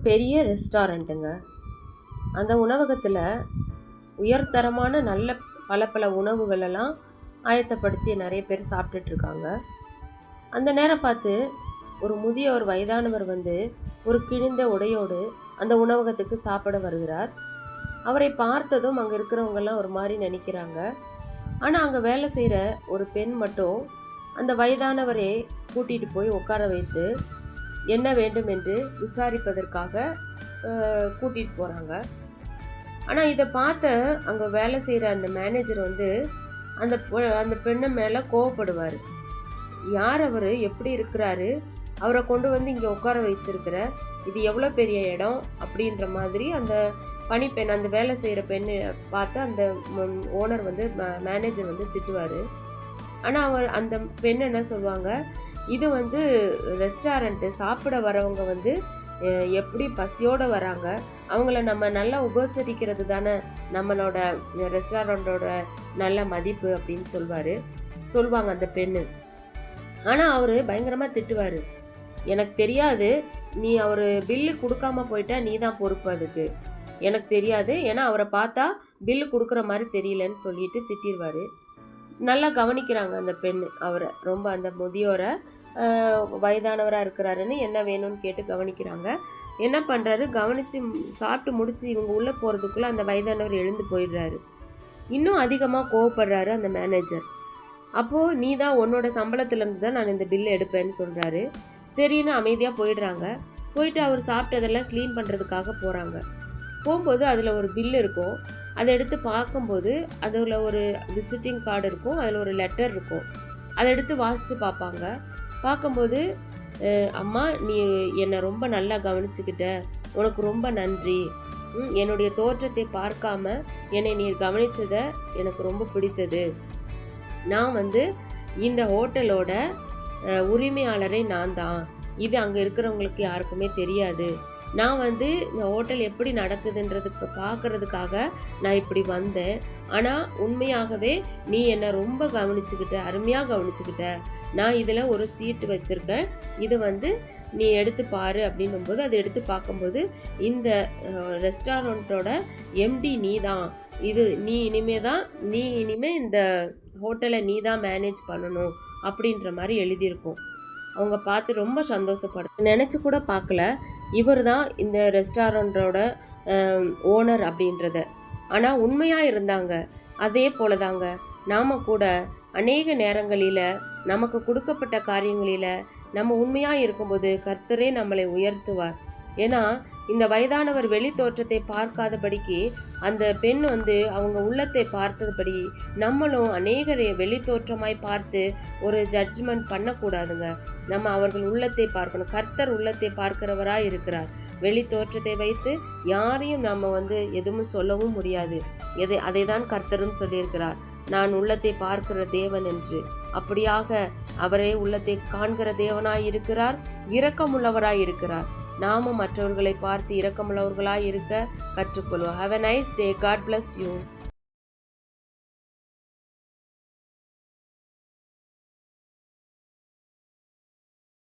பெரிய ரெஸ்டாரண்ட்டுங்க. அந்த உணவகத்தில் உயர்தரமான நல்ல பல பல உணவுகளெல்லாம் ஆயத்தப்படுத்தி நிறைய பேர் சாப்பிட்டுட்ருக்காங்க. அந்த நேரம் பார்த்து ஒரு முதிய வயதானவர் வந்து ஒரு கிழிந்த உடையோடு அந்த உணவகத்துக்கு சாப்பிட வருகிறார். அவரை பார்த்ததும் அங்கே இருக்கிறவங்கெல்லாம் ஒரு மாதிரி நினைக்கிறாங்க. ஆனால் அங்கே வேலை செய்கிற ஒரு பெண் மட்டும் அந்த வயதானவரை கூட்டிகிட்டு போய் உட்கார வைத்து என்ன வேண்டும் என்று விசாரிப்பதற்காக கூட்டிகிட்டு போகிறாங்க. ஆனால் இதை பார்த்த அங்கே வேலை செய்கிற அந்த மேனேஜர் வந்து அந்த பெண்ணை மேலே கோவப்படுவார். யார் அவர், எப்படி இருக்கிறாரு, அவரை கொண்டு வந்து இங்கே உட்கார வச்சிருக்கிற, இது எவ்வளோ பெரிய இடம் அப்படின்ற மாதிரி அந்த பணிப்பெண், அந்த வேலை செய்கிற பெண்ணை பார்த்து அந்த ஓனர் வந்து மேனேஜர் வந்து திட்டுவார். ஆனால் அந்த பெண் என்ன சொல்லுவாங்க, இது வந்து ரெஸ்டாரண்ட்டு, சாப்பிட வரவங்க வந்து எப்படி பசியோடு வராங்க, அவங்கள நம்ம நல்லா உபசரிக்கிறது தானே நம்மளோட ரெஸ்டாரண்ட்டோட நல்ல மதிப்பு அப்படின்னு சொல்லுவாங்க அந்த பெண்ணு. ஆனால் அவர் பயங்கரமாக திட்டுவார். எனக்கு தெரியாது, நீ அவர் பில்லு கொடுக்காம போயிட்டா நீ தான் பொறுப்பு, அதுக்கு எனக்கு தெரியாது, ஏன்னா அவரை பார்த்தா பில்லு கொடுக்குற மாதிரி தெரியலன்னு சொல்லிட்டு திட்டிடுவார். நல்லா கவனிக்கிறாங்க அந்த பெண் அவரை, ரொம்ப அந்த முதியோரை, வயதானவராக இருக்கிறாருன்னு என்ன வேணும்னு கேட்டு கவனிக்கிறாங்க. என்ன பண்ணுறாரு, கவனித்து சாப்பிட்டு முடித்து இவங்க உள்ளே போகிறதுக்குள்ளே அந்த வயதானவர் எழுந்து போயிடுறாரு. இன்னும் அதிகமாக கோவப்படுறாரு அந்த மேனேஜர். அப்போது நீ தான் உன்னோட சம்பளத்துலேருந்து தான் நான் இந்த பில்லு எடுப்பேன்னு சொல்கிறாரு. சரின்னு அமைதியாக போயிடுறாங்க. போயிட்டு அவர் சாப்பிட்டதெல்லாம் க்ளீன் பண்ணுறதுக்காக போகிறாங்க. போகும்போது அதில் ஒரு பில்லு இருக்கும். அதை எடுத்து பார்க்கும்போது அதில் ஒரு விசிட்டிங் கார்டு இருக்கும், அதில் ஒரு லெட்டர் இருக்கும். அதை எடுத்து வாசித்து பார்க்கும்போது, அம்மா நீ என்னை ரொம்ப நல்லா கவனிச்சுக்கிட்ட, உனக்கு ரொம்ப நன்றி, என்னுடைய தோற்றத்தை பார்க்காம என்னை நீர் கவனித்ததை எனக்கு ரொம்ப பிடித்தது. நான் வந்து இந்த ஹோட்டலோட உரிமையாளரை நான் தான், இது அங்கே இருக்கிறவங்களுக்கு யாருக்குமே தெரியாது. நான் வந்து இந்த ஹோட்டல் எப்படி நடக்குதுன்றதுக்கு பார்க்குறதுக்காக நான் இப்படி வந்தேன். ஆனால் உண்மையாகவே நீ என்னை ரொம்ப கவனிச்சுக்கிட்ட, அருமையாக கவனிச்சுக்கிட்ட. நான் இதில் ஒரு சீட்டு வச்சுருக்கேன், இது வந்து நீ எடுத்து பாரு அப்படின்னும்போது அதை எடுத்து பார்க்கும்போது இந்த ரெஸ்டாரண்ட்டோட எம்டி நீ தான், இது நீ இனிமே இந்த ஹோட்டலை நீ தான் மேனேஜ் பண்ணணும் அப்படின்ற மாதிரி எழுதியிருக்கும். அவங்க பார்த்து ரொம்ப நினச்சி கூட பார்க்கல இவர் தான் இந்த ரெஸ்டாரண்ட்டோட ஓனர் அப்படின்றத. ஆனால் உண்மையாக இருந்தாங்க. அதே போல தாங்க நாம் கூட அநேக நேரங்களில் நமக்கு கொடுக்கப்பட்ட காரியங்களில் நம்ம உண்மையாக இருக்கும்போது கர்த்தரே நம்மளை உயர்த்துவார். ஏன்னா இந்த வயதானவர் வெளி தோற்றத்தை பார்க்காதபடிக்கு அந்த பெண் வந்து அவங்க உள்ளத்தை பார்த்தபடி நம்மளும் அநேகரை வெளி தோற்றமாய் பார்த்து ஒரு ஜட்ஜ்மெண்ட் பண்ணக்கூடாதுங்க. நம்ம அவர்கள் உள்ளத்தை பார்க்கணும். கர்த்தர் உள்ளத்தை பார்க்கிறவராய் இருக்கிறார். வெளி தோற்றத்தை வைத்து யாரையும் நம்ம வந்து எதுவும் சொல்லவும் முடியாது. அதை தான் கர்த்தரும் சொல்லியிருக்கிறார், நான் உள்ளத்தை பார்க்கிற தேவன் என்று. அப்படியாக அவரே உள்ளத்தை காண்கிற தேவனாய் இருக்கிறார், இரக்கமுள்ளவராய் இருக்கிறார். நாமும் மற்றவர்களை பார்த்து இரக்கமுள்ளவர்களாய் இருக்க கற்றுக்கொள்வோம். Have a nice day. God bless you.